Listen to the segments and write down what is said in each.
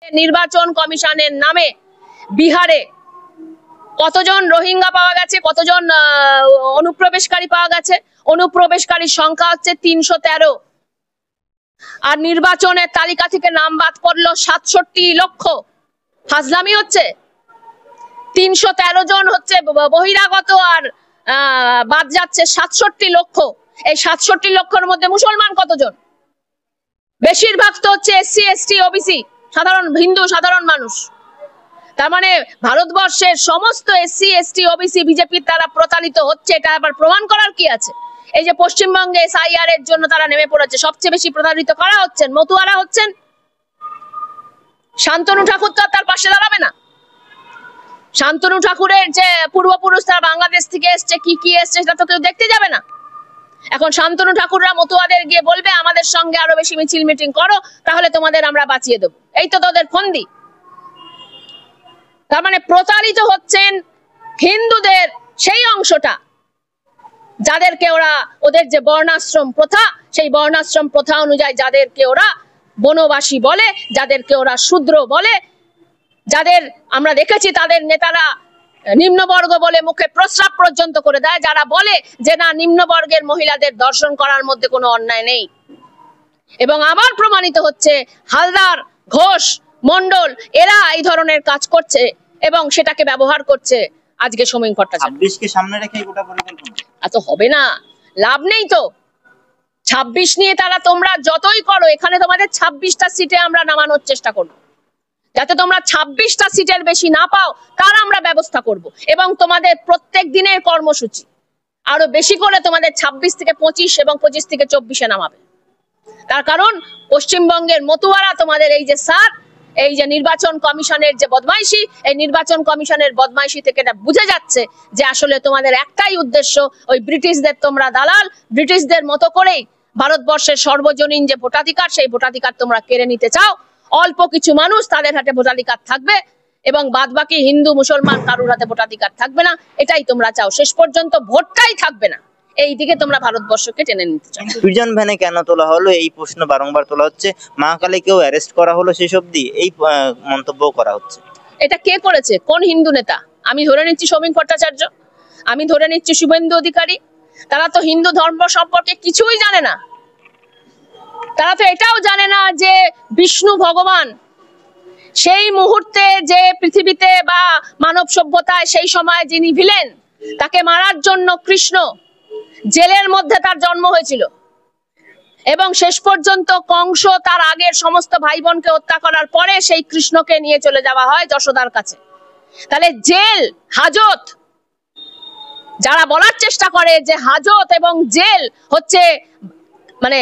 নির্বাচন কমিশনের নামে বিহারে কতজন রোহিঙ্গা পাওয়া গেছে, কতজন অনুপ্রবেশকারী পাওয়া গেছে? অনুপ্রবেশকারীর সংখ্যা হচ্ছে 313, আর নির্বাচনের তালিকা থেকে নাম বাদ পড়লো 67 লক্ষ। ফাজলামি হচ্ছে। 313 জন হচ্ছে বহিরাগত, আর বাদ যাচ্ছে 67 লক্ষ। এই 67 লক্ষের মধ্যে মুসলমান কতজন? বেশিরভাগ তো হচ্ছে SC ST OBC, সাধারণ হিন্দু সাধারণ মানুষ। তার মানে ভারতবর্ষের সমস্ত SC ST OBC বিজেপির দ্বারা প্রতারিত হচ্ছে, এটা আবার প্রমাণ করার কি আছে? এই যে পশ্চিমবঙ্গে SIR এর জন্য তারা নেমে পড়েছে, সবচেয়ে বেশি প্রতারিত কারা হচ্ছেন? মতুয়ারা হচ্ছেন। শান্তনু ঠাকুর তো তার পাশে দাঁড়াবে না। শান্তনু ঠাকুরের যে পূর্বপুরুষ তারা বাংলাদেশ থেকে এসছে, কি কি এসছে সেটা তো কেউ দেখতে যাবে না। এখন শান্তনু ঠাকুররা মতুয়াদের গিয়ে বলবে আমাদের সঙ্গে আরো বেশি মিছিল মিটিং করো, তাহলে তোমাদের আমরা বাঁচিয়ে দেবো। এই তো তোদের ফন্দি। তার মানে প্রতারিত হচ্ছেন হিন্দুদের সেই অংশটা, যাদেরকে ওরা ওদের যে বর্ণাশ্রম প্রথা, সেই বর্ণাশ্রম প্রথা অনুযায়ী যাদেরকে ওরা বনবাসী বলে, যাদেরকে ওরা শূদ্র বলে, যাদের আমরা দেখেছি তাদের নেতারা নিম্নবর্গ বলে মুখে প্রস্রাব পর্যন্ত করে দেয়, যারা বলে যে না নিম্নবর্গের মহিলাদের দর্শন করার মধ্যে কোনো অন্যায় নেই। এবং আবার প্রমাণিত হচ্ছে হালদার, ঘোষ, মন্ডল এরা এই ধরনের কাজ করছে এবং সেটাকে ব্যবহার করছে আজকে সমীন ভট্টাচার্য। 26কে সামনে রেখে গোটা পরিকল্পনা এত হবে না, লাভ নেই তো। 26 নিয়ে তারা তোমরা যতই করো, এখানে তোমাদের 26টা সিটে আমরা নামানোর চেষ্টা করব, যাতে তোমরা 26টা সিটের বেশি না পাও তার আমরা ব্যবস্থা করব। এবং তোমাদের প্রত্যেক দিনের কর্মসূচি আরো বেশি করে তোমাদের 26 থেকে 25 এবং 25 থেকে 24-এ নামাবে। তার কারণ পশ্চিমবঙ্গের মতুয়ারা তোমাদের এই যে স্যার, এই যে নির্বাচন কমিশনের যে বদমাইশি, এই নির্বাচন কমিশনের বদমাইশি থেকে এটা বুঝে যাচ্ছে যে আসলে তোমাদের একটাই উদ্দেশ্য, ওই ব্রিটিশদের তোমরা দালাল, ব্রিটিশদের মতো করেই ভারতবর্ষের সর্বজনীন যে ভোটাধিকার, সেই ভোটাধিকার তোমরা কেড়ে নিতে চাও। অল্প কিছু মানুষ তাদের হাতে ভোটাধিকার থাকবে এবং বাদবাকি হিন্দু মুসলমান কারুর হাতে ভোটাধিকার থাকবে না, এটাই তোমরা চাও। শেষ পর্যন্ত ভোটটাই থাকবে না, এই দিকে তোমরা ভারতবর্ষকে টেনে নিতে চাও। প্রিজন ভ্যানে কেন তোলা হলো এই প্রশ্ন বারংবার তোলা হচ্ছে। মা কালীকেও অ্যারেস্ট করা হলো, শেষ অবধি এই মন্তব্য করা হচ্ছে। এটা কে করেছে? কোন হিন্দু নেতা? আমি ধরে নিচ্ছি সমীন ভট্টাচার্য, আমি ধরে নিচ্ছি শুভেন্দু অধিকারী। তারা তো হিন্দু ধর্ম সম্পর্কে কিছুই জানে না। তারা তো এটাও জানে না যে বিষ্ণু ভগবান সেই মুহূর্তে যে পৃথিবীতে বা মানব সভ্যতায় সেই সময় যিনি ভিলেন, তাকে মারার জন্য কৃষ্ণ জেলের মধ্যে তার জন্ম হয়েছিল এবং শেষ পর্যন্ত কংস তার আগের সমস্ত ভাই বোনকে হত্যা করার পরে সেই কৃষ্ণকে নিয়ে চলে যাওয়া হয় যশোদার কাছে। তাহলে জেল, হাজত, যারা বলার চেষ্টা করে যে হাজত এবং জেল হচ্ছে মানে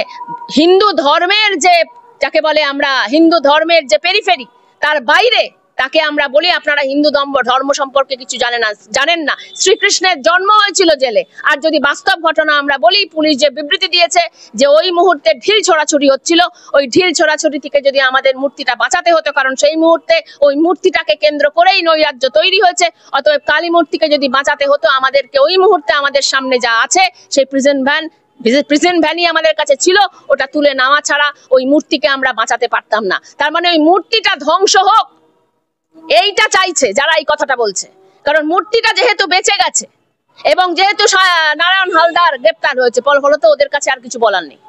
হিন্দু ধর্মের যে, যাকে বলে আমরা হিন্দু ধর্মের যে পেরিফেরি, তার বাইরে তাকে আমরা বলি আপনারা হিন্দু ধর্ম সম্পর্কে কিছু জানেন না। শ্রীকৃষ্ণের জন্ম হয়েছিল জেলে। আর যদি বাস্তব ঘটনা আমরা বলি, পুলিশ যে বিবৃতি দিয়েছে যে ওই মুহূর্তে ঢিল ছোড়াছুড়ি হচ্ছিল, ওই ঢিল ছোড়াছুড়ি থেকে যদি আমাদের মূর্তিটা বাঁচাতে হতো, কারণ সেই মুহূর্তে ওই মূর্তিটাকে কেন্দ্র করেই নৈরাজ্য তৈরি হয়েছে, অতএব কালী মূর্তিকে যদি বাঁচাতে হতো আমাদেরকে ওই মুহূর্তে আমাদের সামনে যা আছে সেই প্রিজন ভ্যানই আমাদের কাছে ছিল, ওটা তুলে নেওয়া ছাড়া ওই মূর্তিকে আমরা বাঁচাতে পারতাম না। তার মানে ওই মূর্তিটা ধ্বংস হোক, এইটা চাইছে যারা এই কথাটা বলছে। কারণ মূর্তিটা যেহেতু বেঁচে গেছে এবং যেহেতু নারায়ণ হালদার গ্রেপ্তার হয়েছে, ফলত ওদের কাছে আর কিছু বলার নেই।